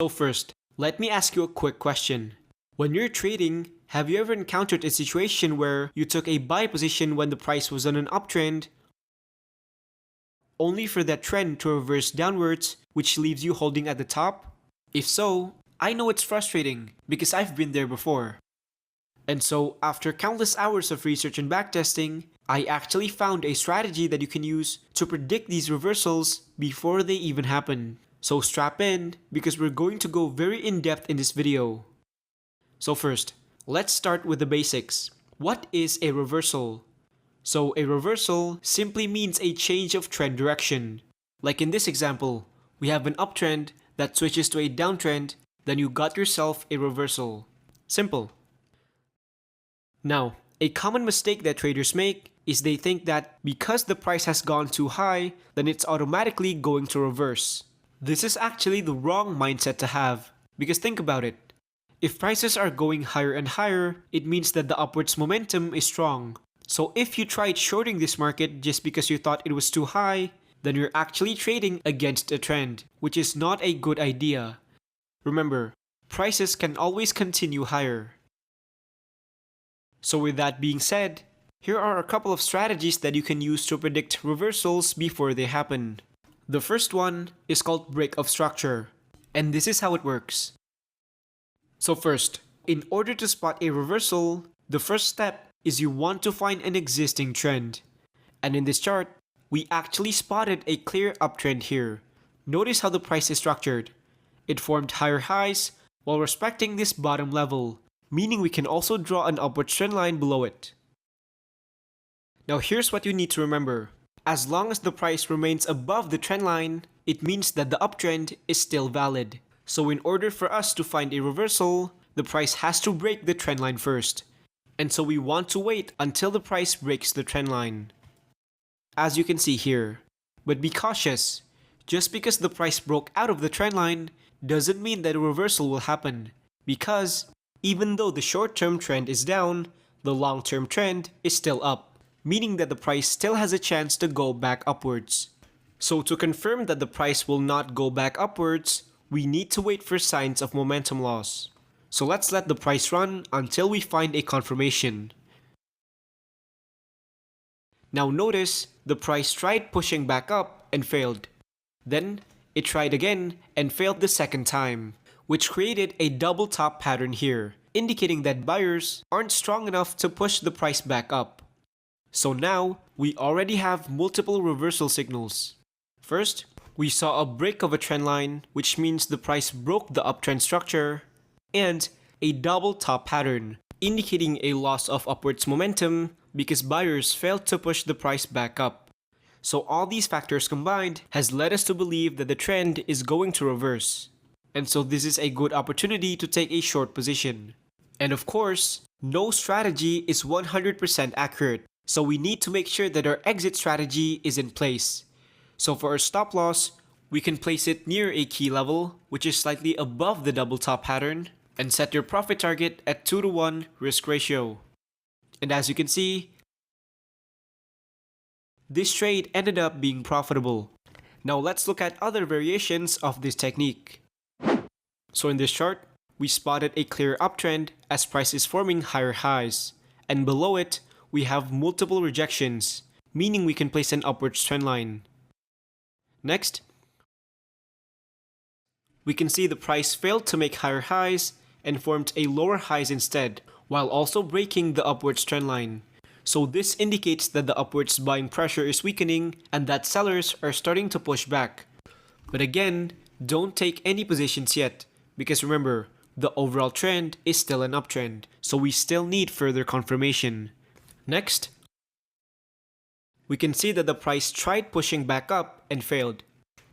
So first, let me ask you a quick question. When you're trading, have you ever encountered a situation where you took a buy position when the price was on an uptrend, only for that trend to reverse downwards, which leaves you holding at the top? If so, I know it's frustrating because I've been there before. And so, after countless hours of research and backtesting, I actually found a strategy that you can use to predict these reversals before they even happen. So strap in, because we're going to go very in-depth in this video. So first, let's start with the basics. What is a reversal? So a reversal simply means a change of trend direction. Like in this example, we have an uptrend that switches to a downtrend, then you got yourself a reversal. Simple. Now, a common mistake that traders make is they think that because the price has gone too high, then it's automatically going to reverse. This is actually the wrong mindset to have, because think about it. If prices are going higher and higher, it means that the upwards momentum is strong. So if you tried shorting this market just because you thought it was too high, then you're actually trading against a trend, which is not a good idea. Remember, prices can always continue higher. So with that being said, here are a couple of strategies that you can use to predict reversals before they happen. The first one is called break of structure, and this is how it works. So first, in order to spot a reversal, the first step is you want to find an existing trend. And in this chart, we actually spotted a clear uptrend here. Notice how the price is structured. It formed higher highs while respecting this bottom level, meaning we can also draw an upward trend line below it. Now here's what you need to remember. As long as the price remains above the trend line, it means that the uptrend is still valid. So in order for us to find a reversal, the price has to break the trend line first. And so we want to wait until the price breaks the trend line. As you can see here. But be cautious. Just because the price broke out of the trend line doesn't mean that a reversal will happen. Because even though the short-term trend is down, the long-term trend is still up, meaning that the price still has a chance to go back upwards. So to confirm that the price will not go back upwards, we need to wait for signs of momentum loss. So let's let the price run until we find a confirmation. Now notice, the price tried pushing back up and failed. Then, it tried again and failed the second time, which created a double top pattern here, indicating that buyers aren't strong enough to push the price back up. So now, we already have multiple reversal signals. First, we saw a break of a trend line, which means the price broke the uptrend structure, and a double top pattern, indicating a loss of upwards momentum because buyers failed to push the price back up. So all these factors combined has led us to believe that the trend is going to reverse. And so this is a good opportunity to take a short position. And of course, no strategy is 100% accurate, so we need to make sure that our exit strategy is in place. So for our stop loss, we can place it near a key level, which is slightly above the double top pattern, and set your profit target at 2-to-1 risk ratio. And as you can see, this trade ended up being profitable. Now let's look at other variations of this technique. So in this chart, we spotted a clear uptrend as price is forming higher highs, and below it, we have multiple rejections, meaning we can place an upwards trend line. Next, we can see the price failed to make higher highs and formed a lower highs instead, while also breaking the upwards trend line. So this indicates that the upwards buying pressure is weakening and that sellers are starting to push back. But again, don't take any positions yet, because remember, the overall trend is still an uptrend, so we still need further confirmation. Next, we can see that the price tried pushing back up and failed.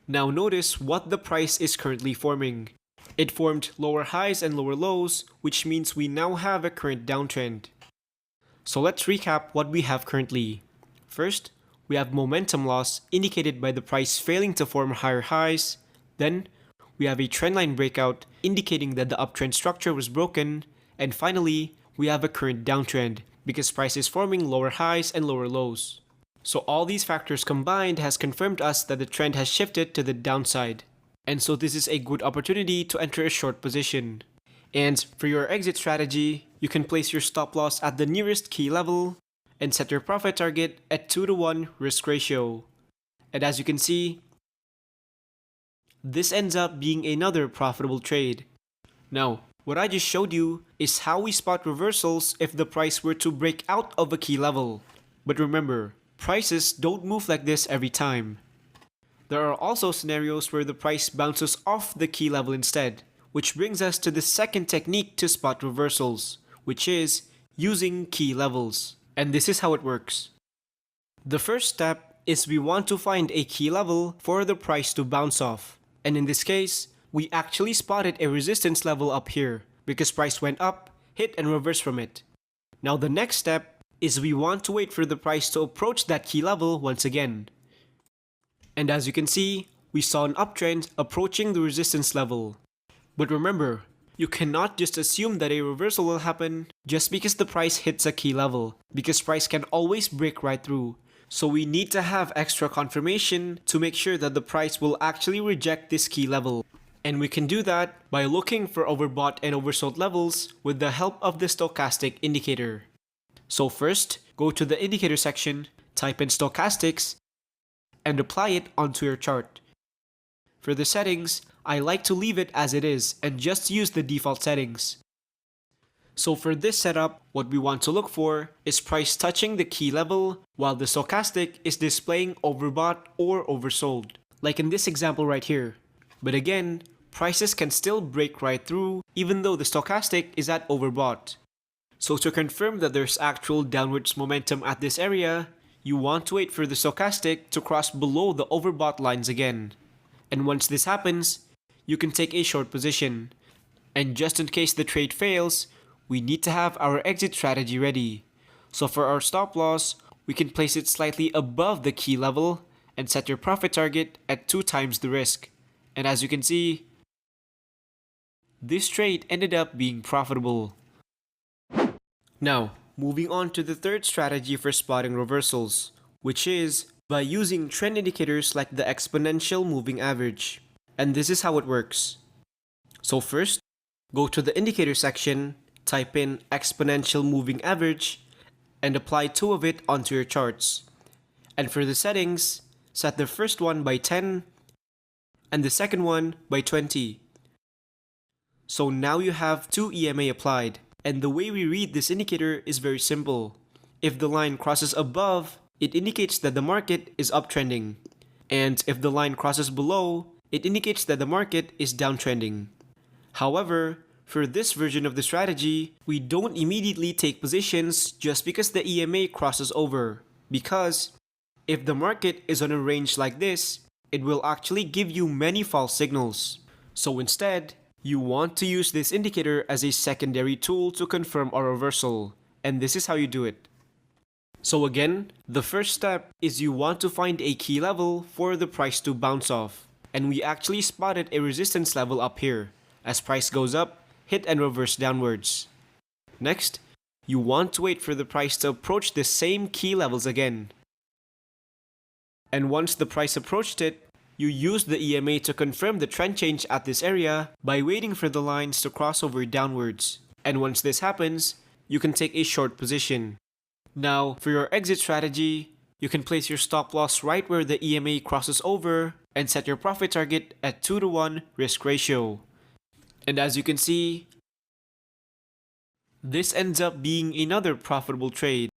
Now notice what the price is currently forming. It formed lower highs and lower lows, which means we now have a current downtrend. So let's recap what we have currently. First, we have momentum loss indicated by the price failing to form higher highs. Then, we have a trendline breakout indicating that the uptrend structure was broken. And finally, we have a current downtrend because price is forming lower highs and lower lows. So all these factors combined has confirmed us that the trend has shifted to the downside. And so this is a good opportunity to enter a short position. And for your exit strategy, you can place your stop loss at the nearest key level and set your profit target at 2-to-1 risk ratio. And as you can see, this ends up being another profitable trade. Now, what I just showed you is how we spot reversals if the price were to break out of a key level. But remember, prices don't move like this every time. There are also scenarios where the price bounces off the key level instead, which brings us to the second technique to spot reversals, which is using key levels. And this is how it works. The first step is we want to find a key level for the price to bounce off. And in this case, we actually spotted a resistance level up here because price went up, hit and reversed from it. Now the next step is we want to wait for the price to approach that key level once again. And as you can see, we saw an uptrend approaching the resistance level. But remember, you cannot just assume that a reversal will happen just because the price hits a key level, because price can always break right through. So we need to have extra confirmation to make sure that the price will actually reject this key level. And we can do that by looking for overbought and oversold levels with the help of the stochastic indicator. So first, go to the indicator section, type in stochastics, and apply it onto your chart. For the settings, I like to leave it as it is and just use the default settings. So for this setup, what we want to look for is price touching the key level while the stochastic is displaying overbought or oversold, like in this example right here. But again, prices can still break right through even though the stochastic is at overbought. So to confirm that there's actual downwards momentum at this area, you want to wait for the stochastic to cross below the overbought lines again. And once this happens, you can take a short position. And just in case the trade fails, we need to have our exit strategy ready. So for our stop loss, we can place it slightly above the key level and set your profit target at 2 times the risk. And as you can see, this trade ended up being profitable. Now, moving on to the third strategy for spotting reversals, which is by using trend indicators like the exponential moving average. And this is how it works. So first, go to the indicator section, type in exponential moving average, and apply 2 of it onto your charts. And for the settings, set the first one by 10 and the second one by 20. So now you have 2 EMA applied. And the way we read this indicator is very simple. If the line crosses above, it indicates that the market is uptrending. And if the line crosses below, it indicates that the market is downtrending. However, for this version of the strategy, we don't immediately take positions just because the EMA crosses over. Because if the market is on a range like this, it will actually give you many false signals. So instead, you want to use this indicator as a secondary tool to confirm a reversal. And this is how you do it. So again, the first step is you want to find a key level for the price to bounce off. And we actually spotted a resistance level up here. As price goes up, hit and reverse downwards. Next, you want to wait for the price to approach the same key levels again. And once the price approached it, you use the EMA to confirm the trend change at this area by waiting for the lines to cross over downwards. And once this happens, you can take a short position. Now, for your exit strategy, you can place your stop loss right where the EMA crosses over and set your profit target at 2-to-1 risk ratio. And as you can see, this ends up being another profitable trade.